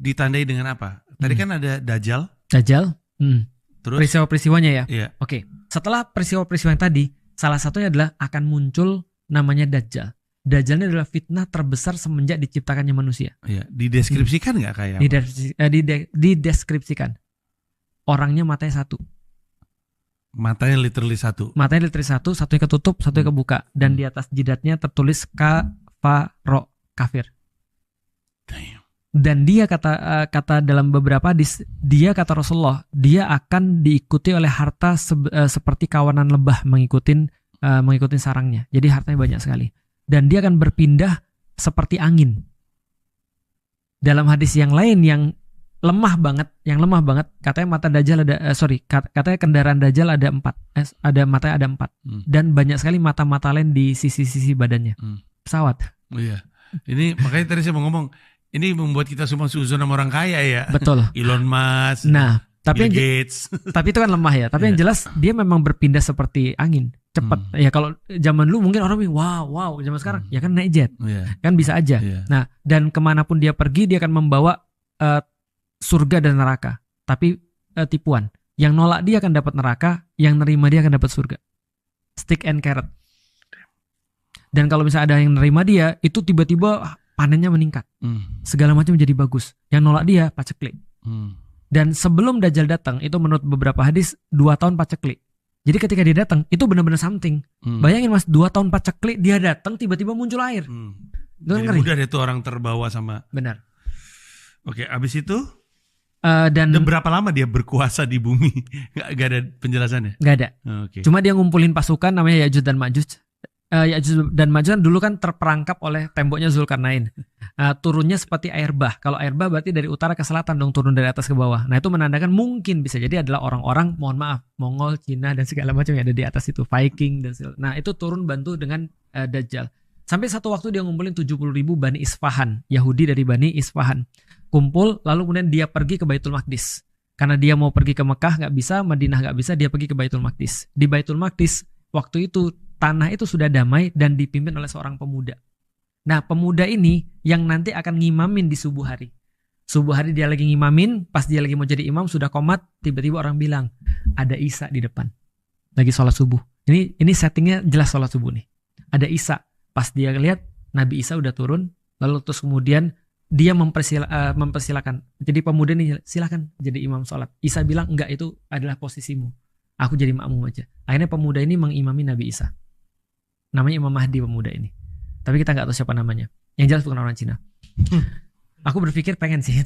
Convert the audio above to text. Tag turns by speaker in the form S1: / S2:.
S1: ditandai dengan apa? Tadi kan ada Dajjal. Terus
S2: peristiwa-peristiwanya ya.
S1: Iya.
S2: Oke. Setelah peristiwa-peristiwa yang tadi, salah satunya adalah akan muncul namanya Dajjal. Dajjal ini adalah fitnah terbesar semenjak diciptakannya manusia.
S1: Iya. Dideskripsikan nggak kayak?
S2: Dideskripsikan. Orangnya matanya satu.
S1: Matanya literally satu.
S2: Matanya literally satu, satunya ketutup, satunya kebuka, dan di atas jidatnya tertulis kafaro, kafir.
S1: Damn.
S2: Dan dia kata dalam beberapa hadis, dia kata Rasulullah, dia akan diikuti oleh harta seperti kawanan lebah mengikutin sarangnya. Jadi hartanya banyak sekali. Dan dia akan berpindah seperti angin. Dalam hadis yang lain yang lemah banget, katanya mata Dajjal katanya kendaraan Dajjal ada 4, matanya ada 4, dan banyak sekali mata-mata lain di sisi-sisi badannya. Pesawat.
S1: Oh iya. Ini makanya tadi saya mau ngomong, ini membuat kita semua suzon sama orang kaya ya.
S2: Betul.
S1: Elon Musk.
S2: Nah,
S1: Bill Gates.
S2: Tapi itu kan lemah ya. Tapi yang jelas dia memang berpindah seperti angin, cepat. Ya kalau zaman dulu mungkin orang bilang wow, zaman sekarang ya kan naik jet. Kan bisa aja. Nah, dan kemanapun dia pergi dia akan membawa surga dan neraka. Tapi tipuan. Yang nolak dia akan dapat neraka, yang nerima dia akan dapat surga. Stick and carrot. Dan kalau misalnya ada yang nerima dia, itu tiba-tiba panennya meningkat. Segala macam jadi bagus. Yang nolak dia paceklik. Dan sebelum Dajjal datang, itu menurut beberapa hadis 2 tahun paceklik. Jadi ketika dia datang, itu benar-benar something. Bayangin Mas, 2 tahun paceklik, dia datang tiba-tiba muncul air.
S1: Jadi mudah deh tuh orang terbawa sama.
S2: Benar.
S1: Oke, abis itu
S2: dan
S1: berapa lama dia berkuasa di bumi? Gak ada penjelasannya?
S2: Gak ada.
S1: Okay.
S2: Cuma dia ngumpulin pasukan namanya Ya'juj dan Ma'juj. Ya'juj dan Ma'juj dulu kan terperangkap oleh temboknya Zulkarnain. Turunnya seperti air bah. Kalau air bah berarti dari utara ke selatan dong, turun dari atas ke bawah. Nah itu menandakan mungkin bisa jadi adalah orang-orang, mohon maaf, Mongol, Cina dan segala macam yang ada di atas itu, Viking dan segala. Nah itu turun bantu dengan Dajjal. Sampai satu waktu dia ngumpulin 70.000 Bani Isfahan, Yahudi dari Bani Isfahan. Kumpul, lalu kemudian dia pergi ke Baitul Maqdis. Karena dia mau pergi ke Mekah nggak bisa, Madinah nggak bisa, dia pergi ke Baitul Maqdis. Di Baitul Maqdis waktu itu tanah itu sudah damai dan dipimpin oleh seorang pemuda. Nah pemuda ini yang nanti akan ngimamin di subuh hari. Subuh hari dia lagi ngimamin, pas dia lagi mau jadi imam sudah komat, tiba-tiba orang bilang ada Isa di depan, lagi sholat subuh. Ini settingnya jelas sholat subuh nih. Ada Isa. Pas dia lihat Nabi Isa udah turun, lalu terus kemudian dia mempersilakan. Jadi pemuda ini silakan jadi imam sholat. Isa bilang enggak, itu adalah posisimu. Aku jadi makmum aja. Akhirnya pemuda ini mengimami Nabi Isa. Namanya Imam Mahdi pemuda ini. Tapi kita nggak tahu siapa namanya. Yang jelas bukan orang Cina. Aku berpikir pengen sih.